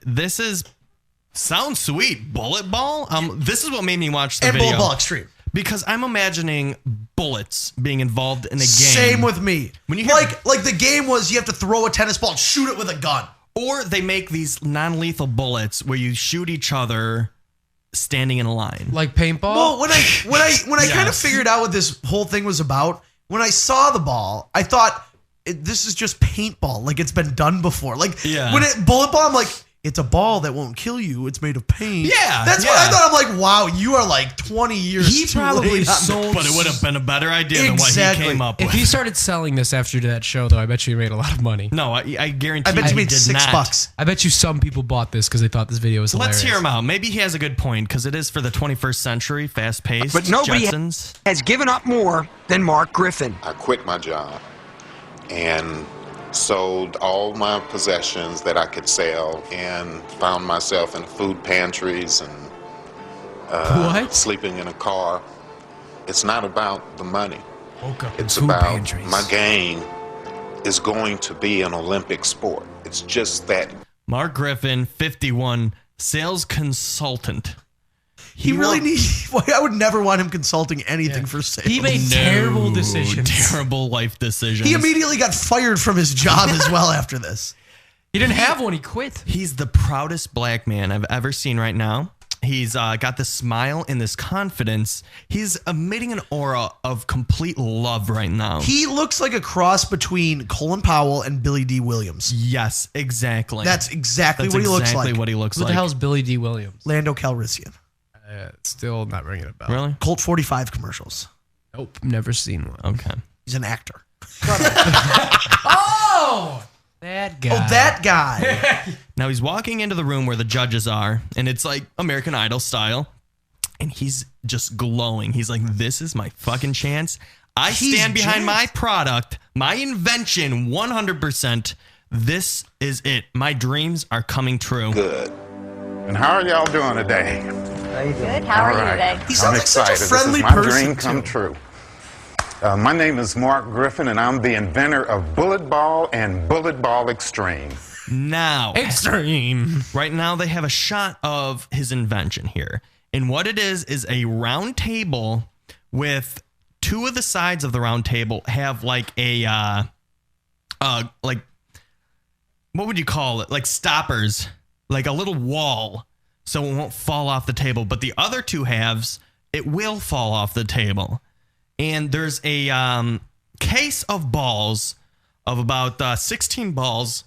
this sounds sweet. Bulletball? This is what made me watch the video. And Bulletball Extreme. Because I'm imagining bullets being involved in a game. Same with me. When you hear like the game was you have to throw a tennis ball and shoot it with a gun. Or they make these non-lethal bullets where you shoot each other standing in a line. Like paintball? Well, when I kind of figured out what this whole thing was about, when I saw the ball, I thought this is just paintball. Like it's been done before. Like when Bulletball, I'm like, it's a ball that won't kill you. It's made of paint. Yeah. That's what I thought. I'm like, wow, you are like 20 years He probably sold. But it would have been a better idea than what he came up with. If he started selling this after that show, though, I bet you he made a lot of money. No, I guarantee I bet you made did $6. I bet you some people bought this because they thought this video was hilarious. Let's hear him out. Maybe he has a good point because it is for the 21st century, fast-paced. But nobody Jetsons. has given up more than Marc Griffin. I quit my job and sold all my possessions that I could sell and found myself in food pantries and sleeping in a car. It's not about the money. It's about my game is going to be an Olympic sport. It's just that. Marc Griffin, 51, sales consultant. He really needs. I would never want him consulting anything for sales. He made terrible decisions. Terrible life decisions. He immediately got fired from his job as well after this. He didn't have one. He quit. He's the proudest black man I've ever seen right now. He's got this smile and this confidence. He's emitting an aura of complete love right now. He looks like a cross between Colin Powell and Billy D. Williams. Yes, exactly. That's exactly what he looks like. What he looks Who like. the hell's Billy D. Williams? Lando Calrissian. Still not ringing a bell. Really? Colt 45 commercials. Nope, never seen one. Okay. He's an actor. Oh, that guy. Oh, that guy. Now he's walking into the room where the judges are, and it's like American Idol style, and he's just glowing. He's like, this is my fucking chance. I stand behind my product, my invention, 100%. This is it. My dreams are coming true. Good. And how are y'all doing today? Good. How are you today? He sounds like such a friendly this is my person, dream come too. true. My name is Marc Griffin, and I'm the inventor of Bulletball and Bulletball Extreme. Now, Extreme. Right now, they have a shot of his invention here. And what it is a round table with two of the sides of the round table have like a, like, what would you call it? Like stoppers, like a little wall so it won't fall off the table. But the other two halves, it will fall off the table. And there's a case of balls of about 16 balls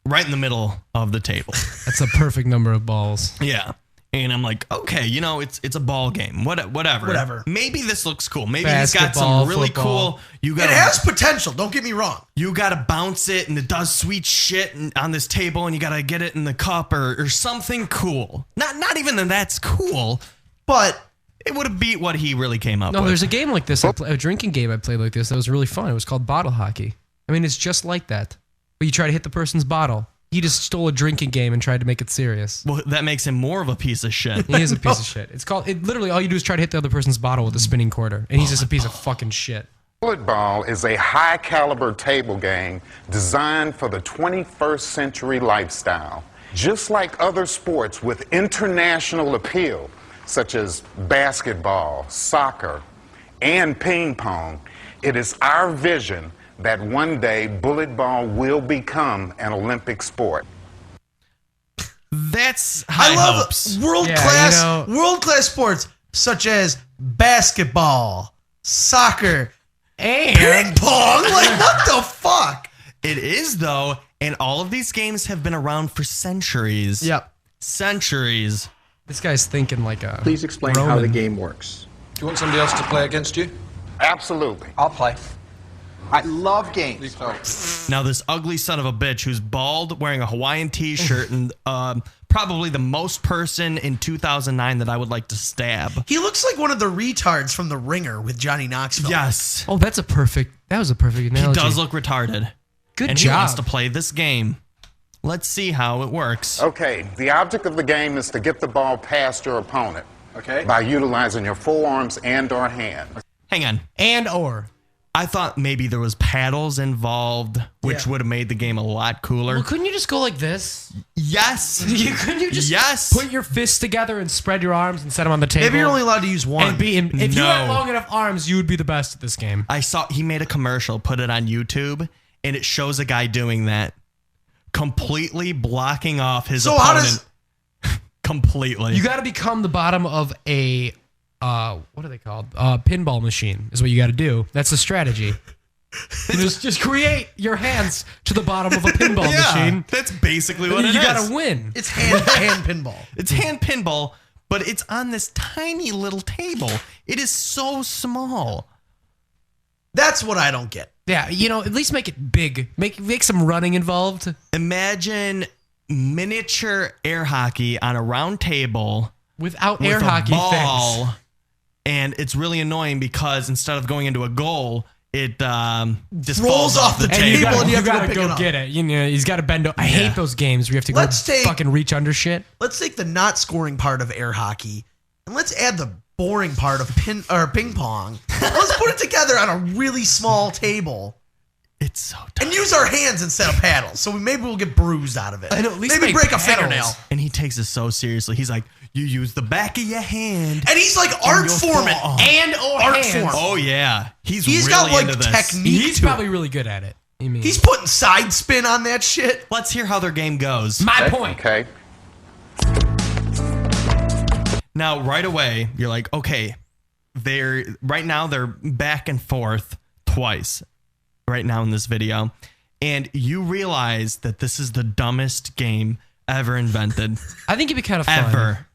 right in the middle of the table. That's a perfect number of balls. Yeah. And I'm like, okay, you know, it's a ball game. Whatever. Maybe this looks cool. Maybe he's got some really football. cool. It has potential. Don't get me wrong. You got to bounce it, and it does sweet shit on this table, and you got to get it in the cup or something cool. Not even that that's cool, but it would have beat what he really came up with. No, there's a game like this, a drinking game I played like this that was really fun. It was called Bottle Hockey. I mean, it's just like that. But you try to hit the person's bottle. He just stole a drinking game and tried to make it serious. Well, that makes him more of a piece of shit. He is a piece of shit. Literally all you do is try to hit the other person's bottle with a spinning quarter, and he's just a piece of fucking shit. Bulletball is a high-caliber table game designed for the 21st century lifestyle. Just like other sports with international appeal, such as basketball, soccer, and ping pong, it is our vision that one day Bulletball will become an Olympic sport. That's high hopes. world-class sports such as basketball, soccer, and ping pong. Like, what the fuck? It is, though, and all of these games have been around for centuries. Yep. Centuries. This guy's thinking like a Please explain how the game works. Do you want somebody else to play against you? Absolutely. I'll play. I love games. Now, this ugly son of a bitch who's bald, wearing a Hawaiian t-shirt, and probably the most person in 2009 that I would like to stab. He looks like one of the retards from The Ringer with Johnny Knoxville. Yes. Oh, that was a perfect analogy. He does look retarded. Good and job. He wants to play this game. Let's see how it works. Okay, the object of the game is to get the ball past your opponent. Okay. By utilizing your forearms and or hands. Hang on. And or. I thought maybe there was paddles involved, which would have made the game a lot cooler. Well, couldn't you just go like this? Yes. Couldn't you just put your fists together and spread your arms and set them on the table? Maybe you're only allowed to use one. If you had long enough arms, you would be the best at this game. I saw he made a commercial, put it on YouTube, and it shows a guy doing that, completely blocking off his opponent. How does completely? You got to become the bottom of a what are they called? Pinball machine is what you got to do. That's the strategy. just create your hands to the bottom of a pinball machine. That's basically what it is. You got to win. It's hand pinball. It's hand pinball, but it's on this tiny little table. It is so small. That's what I don't get. Yeah, at least make it big. Make some running involved. Imagine miniature air hockey on a round table without with air hockey ball, things. And it's really annoying because instead of going into a goal, it just rolls off the table and you have to go get it. He's got to bend over. I hate those games where you have to go fucking reach under shit. Let's take the not scoring part of air hockey and let's add the boring part of ping pong. Let's put it together on a really small table. It's so dumb. And use our hands instead of paddles, so maybe we'll get bruised out of it. I know, at least maybe break paddles. A fingernail. And he takes it so seriously. He's like, you use the back of your hand. And he's like Art Foreman. Art Foreman. Oh, yeah. He's really got like into this. Technique. He's probably really good at it. He's putting side spin on that shit. Let's hear how their game goes. My point. Okay. Now, right away, you're like, okay, right now they're back and forth twice right now in this video. And you realize that this is the dumbest game ever invented. I think it'd be kind of fun. Ever.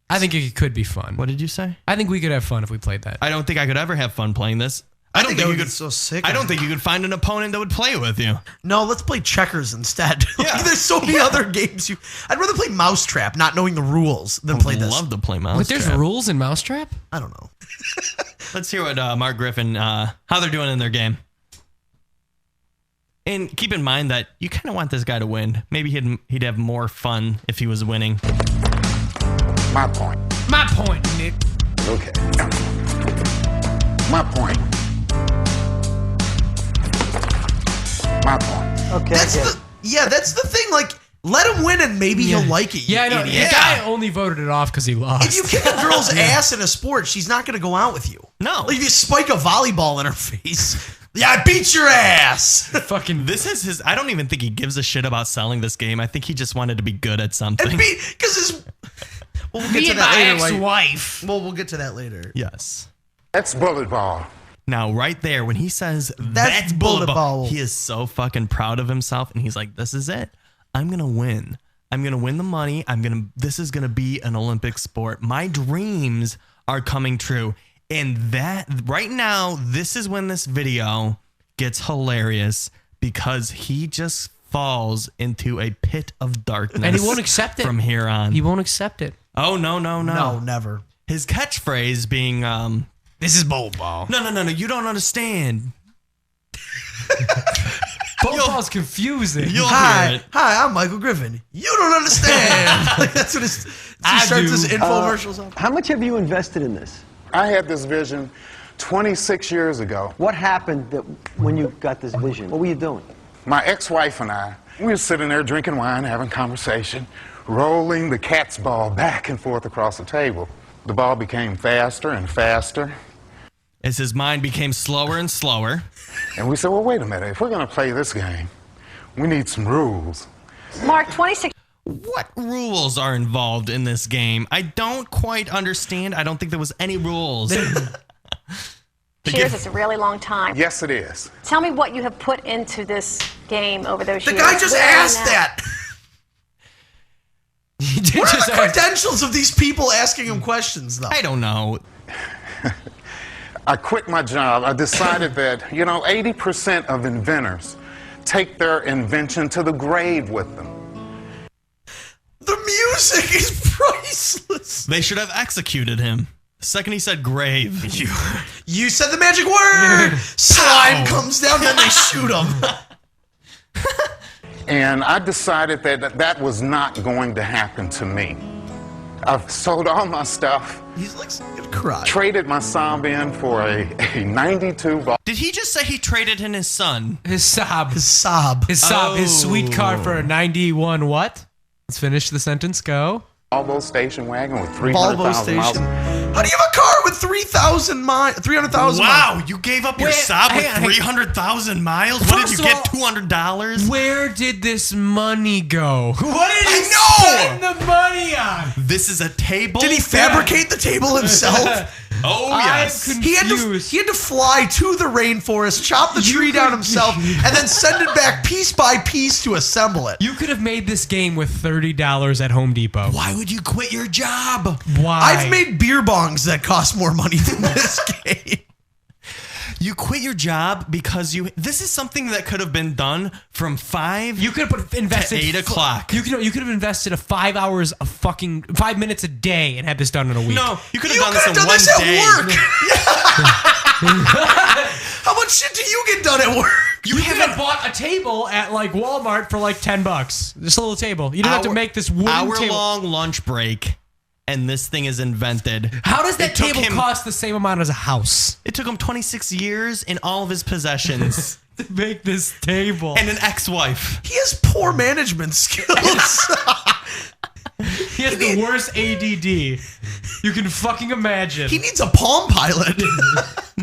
I think it could be fun. What did you say? I think we could have fun if we played that. I don't think I could ever have fun playing this. I don't think you could. So sick. I don't think you could find an opponent that would play with you. No, let's play checkers instead. There's so many other games. I'd rather play Mousetrap, not knowing the rules, than play this. I'd love to play Mousetrap. But there's rules in Mousetrap? I don't know. Let's hear what Marc Griffin, how they're doing in their game. And keep in mind that you kind of want this guy to win. Maybe he'd have more fun if he was winning. My point. My point, Nick. Okay. My point. My point. Okay. That's the thing. Like, let him win and maybe he'll like it. Yeah, I know. The guy only voted it off because he lost. If you kick a girl's ass in a sport, she's not going to go out with you. No. Like, if you spike a volleyball in her face, I beat your ass. Fucking, this is his. I don't even think he gives a shit about selling this game. I think he just wanted to be good at something. Because his. We'll get to that later. Ex-wife. We'll get to that later. Yes. That's Bulletball. Now, right there, when he says that's Bulletball, he is so fucking proud of himself, and he's like, "This is it. I'm gonna win. I'm gonna win the money. This is gonna be an Olympic sport. My dreams are coming true." And that right now, this is when this video gets hilarious because he just falls into a pit of darkness, and he won't accept it from here on. He won't accept it. Oh no! No, never. His catchphrase being, "This is Bulletball." No! You don't understand. Bulletball's confusing. Hi, I'm Michael Griffin. You don't understand. Like, that's what he starts his infomercials off. How much have you invested in this? I had this vision 26 years ago. What happened when you got this vision? What were you doing? My ex-wife and I, we were sitting there drinking wine, having conversation, rolling the cat's ball back and forth across the table. The ball became faster and faster. As his mind became slower and slower. And we said, well, wait a minute. If we're going to play this game, we need some rules. Mark, 26. What rules are involved in this game? I don't quite understand. I don't think there was any rules. Years is a really long time. Yes, it is. Tell me what you have put into this game over those years. The guy just asked that. What are the credentials of these people asking him questions, though? I don't know. I quit my job. I decided that, 80% of inventors take their invention to the grave with them. The music is priceless. They should have executed him. The second he said grave. You said the magic word. Slime comes down, then they shoot him. And I decided that was not going to happen to me. I've sold all my stuff. He's like gonna cry. Traded my Saab in for a 92 ball. Did he just say he traded in his son? His Saab. His Saab. His Saab. His sweet car Oh. for a 91 what? Let's finish the sentence. Go. Volvo station wagon with Volvo 300,000 miles. station. How do you have a car with 300,000 miles? Wow, you gave up your Wait, Saab with hang on. 300,000 miles? What did First you of get, all, $200? Where did this money go? What did he I spend the money on? This is a table? Did he fabricate the table himself? Oh, yes. I'm He had to fly to the rainforest, chop the tree down himself, and then send it back piece by piece to assemble it. You could have made this game with $30 at Home Depot. Why would you quit your job? Why? I've made beer bongs that cost more money than this game. You quit your job because this is something that could have been done from 5 You could have invested to 8 o'clock. You could have invested 5 hours of 5 minutes a day and had this done in a week. No, you could have You done could this have in done this one day. at work. How much shit do you get done at work? You could have bought a table at like Walmart for like $10. Just a little table. You don't have to make this wooden table. Hour-long lunch break, and this thing is invented. How does that It took table him- cost the same amount as a house? It took him 26 years in all of his possessions To make this table. and an ex-wife. He has poor management skills. He has the worst ADD you can fucking imagine. He needs a Palm Pilot.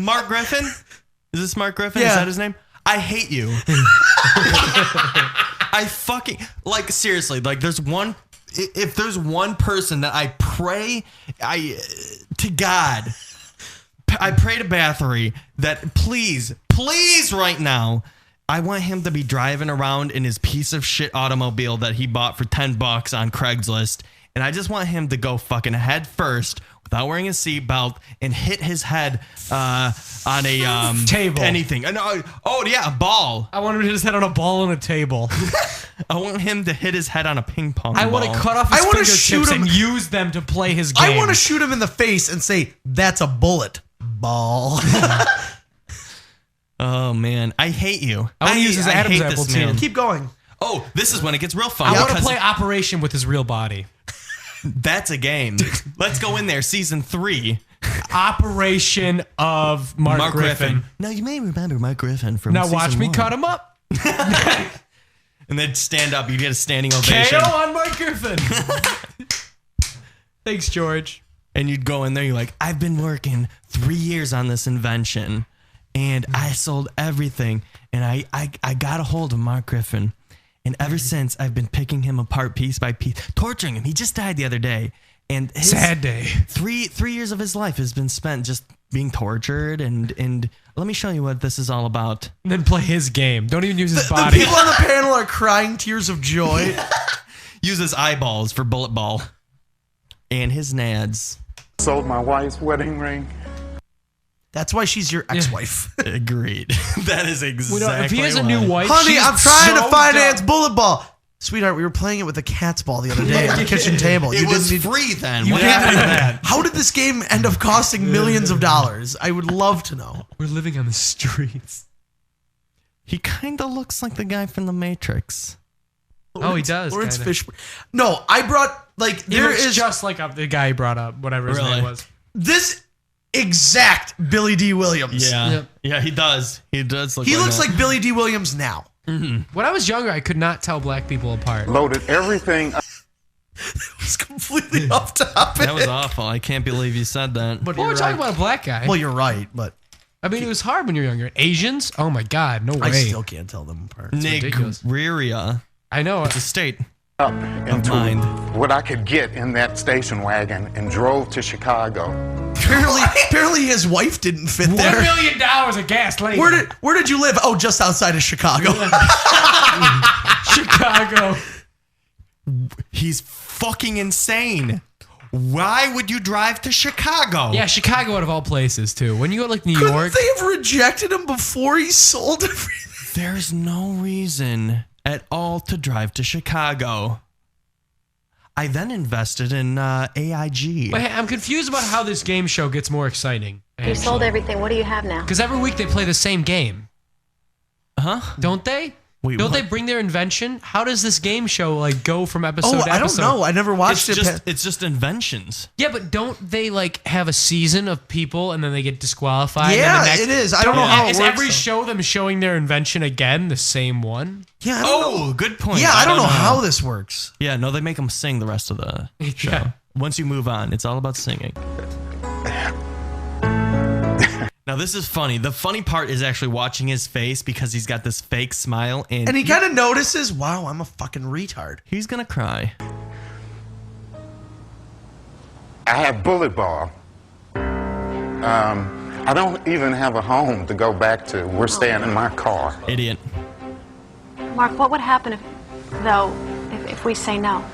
Marc Griffin? Is this Marc Griffin? Yeah. Is that his name? I hate you. I fucking, like, seriously, like, if there's one person that I pray to God, I pray to Bathory that please right now, I want him to be driving around in his piece of shit automobile that he bought for $10 on Craigslist, and I just want him to go fucking head first without wearing a seatbelt and hit his head on a Table. anything. Oh yeah, a ball. I want him to hit his head on a ball on a table. I want him to hit his head on a ping pong I ball. want to cut off his I wanna fingertips shoot him- and use them to play his game. I want to shoot him in the face and say, "That's a bullet ball." Oh man, I hate you. I want to use his Adam's hate apple this too. man. Keep going. Oh, this is when it gets real fun. I want to because play Operation with his real body. That's a game. Let's go in there. Season 3. Operation of Marc Griffin. Now you may remember Marc Griffin from. Now season watch me 1. cut him up. And then stand up. You get a standing ovation. KO on Marc Griffin. Thanks, George. And you'd go in there. You're like, I've been working 3 years on this invention, and I sold everything, and I got a hold of Marc Griffin, and ever since I've been picking him apart piece by piece, torturing him. He just died the other day, and his Sad day. 3 years of his life has been spent just being tortured, and let me show you what this is all about. And then play his game. Don't even use his The body. people on the panel are crying tears of joy. Use his eyeballs for Bulletball, and his nads. Sold my wife's wedding ring. That's why she's your ex-wife. Agreed. That is exactly. Well, if he has a why. new wife, Honey, she's I'm trying so to finance dumb. Bulletball. Sweetheart, we were playing it with a cat's ball the other day on the kitchen table. It You was didn't need- free then. You What can't- happened to that? How did this game end up costing millions of dollars? I would love to know. We're living on the streets. He kind of looks like the guy from The Matrix. Oh, he does, Lawrence kinda. Fishburne. No, I brought like He there looks is just like the guy he brought up, whatever his Really? name was. this exact Billy D. Williams. Yeah. Yep. Yeah, he does. He does look He like looks that. like Billy D. Williams now. When I was younger, I could not tell black people apart. Loaded everything up. It's completely off topic. That was awful. I can't believe you said that. But Well, we're you're talking right. about a black guy. Well, you're right, but I mean, it was hard when you're younger. Asians? Oh my God, no way. I still can't tell them apart. ridiculous. Niggeria. I know. The state. Up into mind. what I could get in that station wagon and drove to Chicago. Apparently his wife didn't fit $1 there. million of gas later. Where did you live? Oh, just outside of Chicago. Chicago. He's fucking insane. Why would you drive to Chicago? Yeah, Chicago out of all places too. When you go to like New Couldn't York, they have rejected him before he sold everything? There's no reason at all to drive to Chicago. I then invested in AIG. but hey, I'm confused about how this game show gets more exciting. You sold everything. What do you have now? Because every week they play the same game, Huh? don't they? Wait, Don't what? they bring their invention? How does this game show like go from episode to I don't episode? know. I never watched it. It's just inventions. Yeah, but don't they like have a season of people and then they get disqualified? Yeah, and the next, it is. I don't know how it is works, every though. show them showing their invention again the same one? Yeah. I don't know. Good point. Yeah, I don't know how this works. Yeah, no, they make them sing the rest of the show. Yeah. Once you move on, it's all about singing. Now, this is funny. The funny part is actually watching his face because he's got this fake smile. And he kind of notices, wow, I'm a fucking retard. He's going to cry. I have Bulletball. I don't even have a home to go back to. We're staying in my car. Idiot. Mark, what would happen if we say no?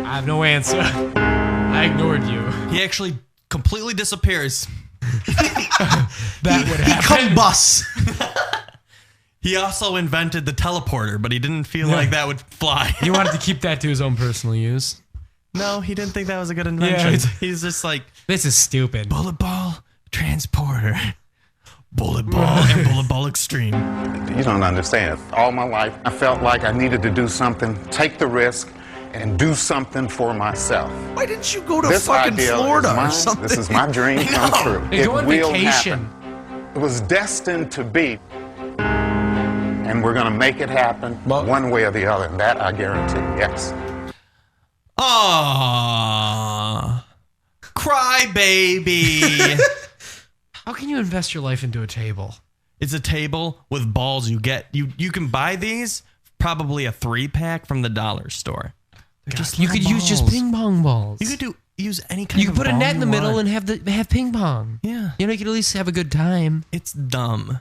I have no answer. I ignored you. He actually completely disappears. That would He happen. combusts. He also invented the teleporter, but he didn't feel like that would fly. He wanted to keep that to his own personal use. No, he didn't think that was a good invention. Yeah, He's just like, this is stupid. bullet ball, transporter, bullet ball, and bullet ball extreme. You don't understand. All my life, I felt like I needed to do something, take the risk, and do something for myself. Why didn't you go to This fucking idea Florida is mine. or something? This is my dream come true. Hey, go on vacation. Happen. It was destined to be. And we're going to make it happen one way or the other. And that I guarantee, yes. Aww. Cry baby. How can you invest your life into a table? It's a table with balls. You can buy these, probably a 3-pack from the dollar store. They're just You could use just ping pong balls. You could use any kind You of could put a ball net in the you middle want. and have ping pong. Yeah. You know, you could at least have a good time. It's dumb.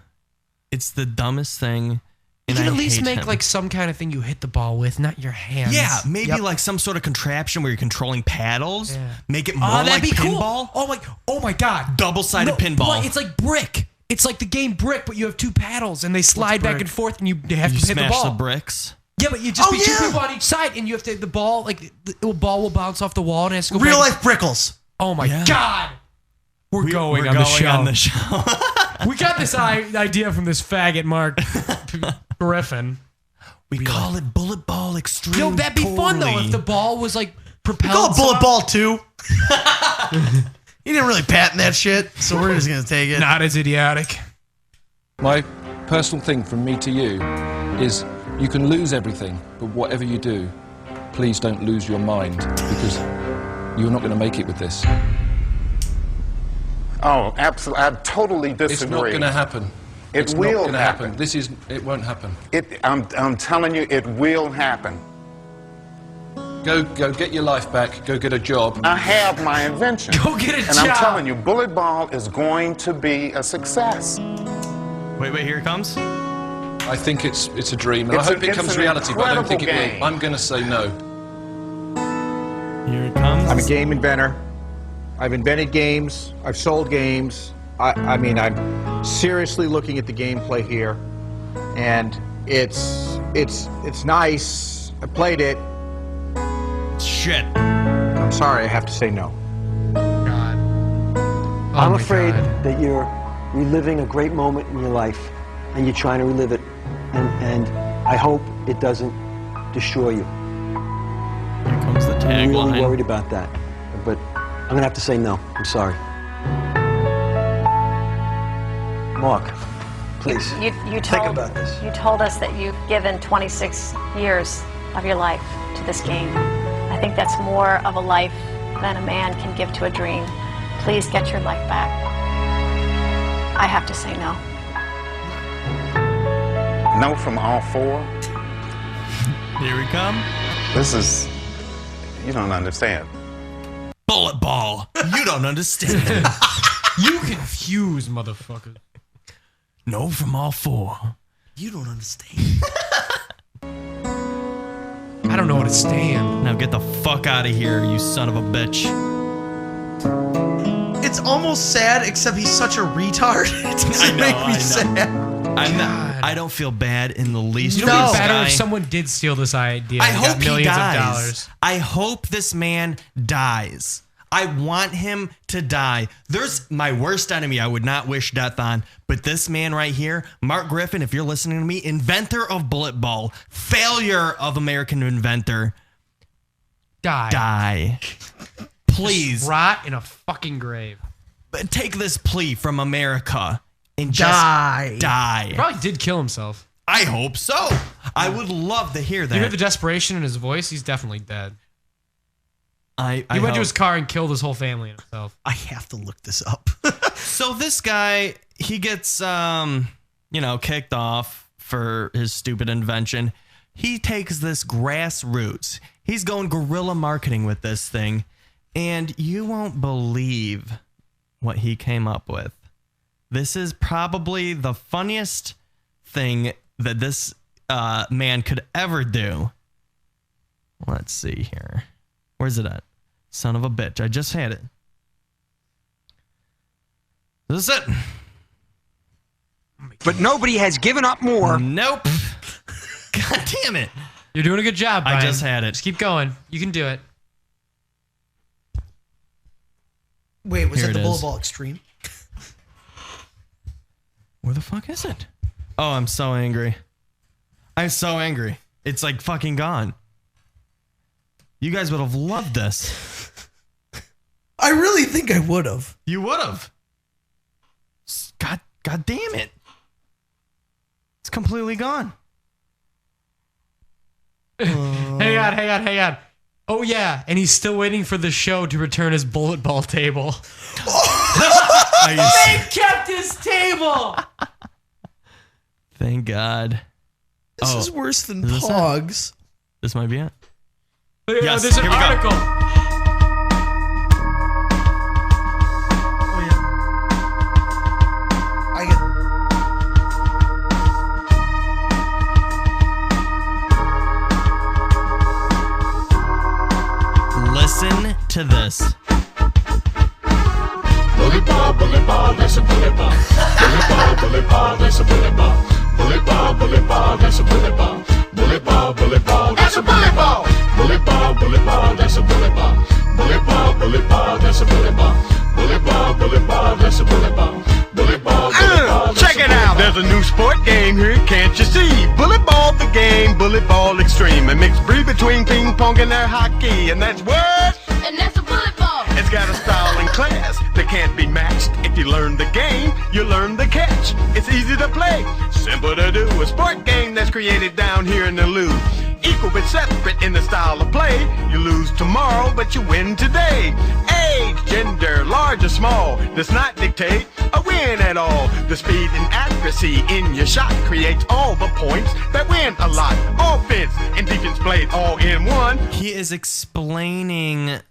It's the dumbest thing. You and can I at least hate make him. like some kind of thing you hit the ball with, not your hands. Yeah, maybe like some sort of contraption where you're controlling paddles. Yeah. Make it more that'd like be pinball. Cool. Oh my god. Double-sided pinball. Boy, it's like brick. It's like the game Brick, but you have 2 paddles and they slide back Brick? and forth and you have You to hit the smash ball. the bricks. Yeah, but you just be 2 people on each side and you have to hit the ball, like the ball will bounce off the wall and it has to go Real back. life Brickles. Oh my god. We're going on the show. We got this idea from this faggot Marc Griffin. We call it bullet ball extreme. No, that'd be fun though if the ball was like propelled. We call it Bullet Ball 2. He didn't really patent that shit, so we're just going to take it. Not as idiotic. My personal thing from me to you is you can lose everything, but whatever you do, please don't lose your mind because you're not going to make it with this. Oh, absolutely. I totally disagree. It's not going to happen. It will not going to happen. It won't happen. I'm telling you, it will happen. Go get your life back. Go get a job. I have my invention. Go get a and job. I'm telling you, Bullet Ball is going to be a success. Wait, here it comes. I think it's a dream, and I It's hope an- it it's comes an reality, but I don't think it incredible game. will. I'm going to say no. Here it comes. I'm a game inventor. I've invented games. I've sold games. I mean, I'm seriously looking at the gameplay here, and it's nice. I played it. Shit. I'm sorry, I have to say no. God. I'm afraid that you're reliving a great moment in your life, and you're trying to relive it, and I hope it doesn't destroy you. Here comes the I'm really tagline. worried about that, but I'm gonna have to say no. I'm sorry. Mark, please. You think told, about this. You told us that you've given 26 years of your life to this game. I think that's more of a life than a man can give to a dream. Please get your life back. I have to say no. No from all 4. Here we come. This is, you don't understand. Bullet ball. You don't understand. You confuse, motherfucker. No from all 4. You don't understand. I don't know what to stand. Now get the fuck out of here, you son of a bitch. It's almost sad, except he's such a retard. It doesn't make me sad. I don't feel bad in the least. You for know, this better guy. if someone did steal this idea. I and hope got millions he dies. of dollars. I hope this man dies. I want him to die. There's my worst enemy I would not wish death on, but this man right here, Marc Griffin, if you're listening to me, inventor of Bulletball, failure of American Inventor. Die. Please. Just rot in a fucking grave. But take this plea from America and just die. He probably did kill himself. I hope so. I would love to hear that. You hear the desperation in his voice? He's definitely dead. He went to his car and killed his whole family and himself. I have to look this up. So this guy, he gets, kicked off for his stupid invention. He takes this grassroots. He's going guerrilla marketing with this thing. And you won't believe what he came up with. This is probably the funniest thing that this man could ever do. Let's see here. Where's it at? Son of a bitch. I just had it. This is it. But nobody has given up more. Nope. God damn it. You're doing a good job, Brian. I just had it. Just keep going. You can do it. Wait, was Here that the it is. Bulletball Extreme? Where the fuck is it? Oh, I'm so angry. I'm so angry. It's like fucking gone. You guys would have loved this. I really think I would have. You would have. God damn it. It's completely gone. Hang on. Oh, yeah. And he's still waiting for the show to return his Bulletball table. They kept his table. Thank God. This is worse than Pogs. This might be it. Yes, there's an article. Oh, yeah. I get. Listen to this. Bulletball, that's a bulletball. Bulletball, that's a bulletball. Bulletball, that's a bulletball. Bulletball, that's a bulletball. Bulletball, that's a bulletball. Bulletball, that's a bulletball. Bulletball, that's a bulletball. Bulletball, check it out. There's a new sport game here, can't you see? Bulletball the game, Bulletball Extreme. A mixed breed between ping pong and air hockey. And that's what? And that's a bulletball. It's got a style and class that can't be matched. If you learn the game, you learn the catch. It's easy to play, simple to do. A sport game that's created down here in the Lou. Equal but separate in the style of play. You lose tomorrow, but you win today. Age, gender, large or small, does not dictate a win at all. The speed and accuracy in your shot creates all the points that win a lot. Offense and defense played all in one. He is explaining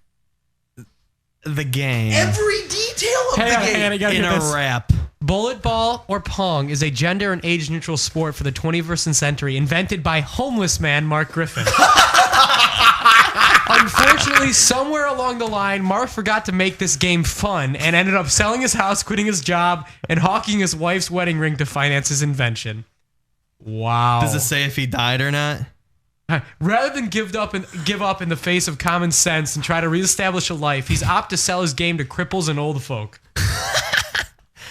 the game. Every detail of the game. In a rap. Bulletball or Pong is a gender and age neutral sport for the 21st century invented by homeless man Marc Griffin. Unfortunately, somewhere along the line, Marc forgot to make this game fun and ended up selling his house, quitting his job, and hawking his wife's wedding ring to finance his invention. Wow. Does it say if he died or not? Rather than give up in the face of common sense and try to reestablish a life, he's opted to sell his game to cripples and old folk.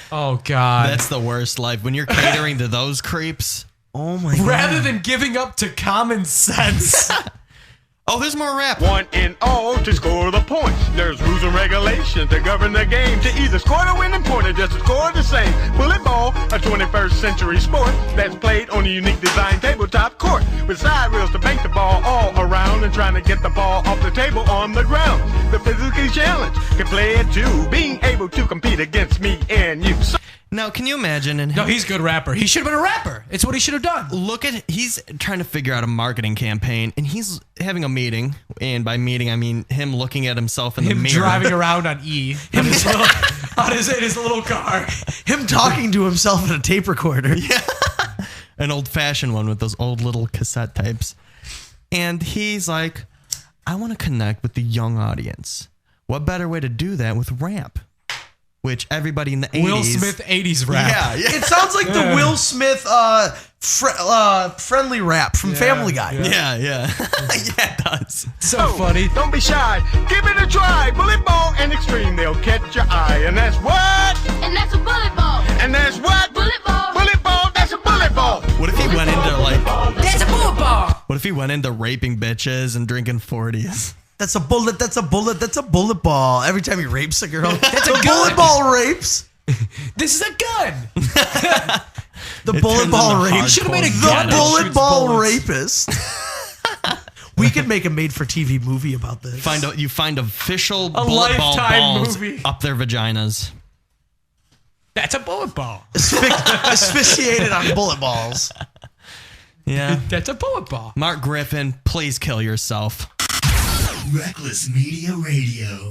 Oh, God. That's the worst life. When you're catering to those creeps. Oh, my God. Rather than giving up to common sense. Oh, there's more rap. 1 and 0 to score the point. There's rules and regulations that govern the game. To either score the winning point or just to score the same. Bulletball, a 21st century sport that's played on a unique design tabletop court. With side rails to bank the ball all around and trying to get the ball off the table on the ground. The physically challenged can play it too, being able to compete against me and you. Now, can you imagine? No, he's a good rapper. He should have been a rapper. It's what he should have done. He's trying to figure out a marketing campaign, and he's having a meeting. And by meeting, I mean him looking at himself in the mirror. Him driving around on E. in his little car. Him talking to himself in a tape recorder. Yeah. An old-fashioned one with those old little cassette tapes. And he's like, I want to connect with the young audience. What better way to do that with rap? Which everybody in the 80s... Will Smith 80s rap. Yeah. It sounds like the Will Smith friendly rap from Family Guy. Yeah. Yeah, it does. So funny. Don't be shy. Give it a try. Bullet ball and extreme, they'll catch your eye. And that's what? And that's a bullet ball. And that's what? Bullet ball. Bullet ball, that's a bullet ball. What if he went into like... That's a bullet ball. What if he went into raping bitches and drinking 40s? That's a bullet, that's a bullet, that's a bullet ball. Every time he rapes a girl. That's a the gun. bullet ball rapes. This is a gun. The bullet ball rape. Should have made a The gun that bullet shoots ball bullets. rapist. We could make a made-for-TV movie about this. You find official A bullet ball Lifetime balls movie. up their vaginas. That's a bullet ball. Asphyxiated on bullet balls. Yeah. That's a bullet ball. Marc Griffin, please kill yourself. Wreckless Media Radio.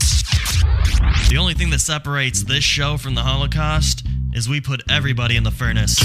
The only thing that separates this show from the Holocaust is we put everybody in the furnace.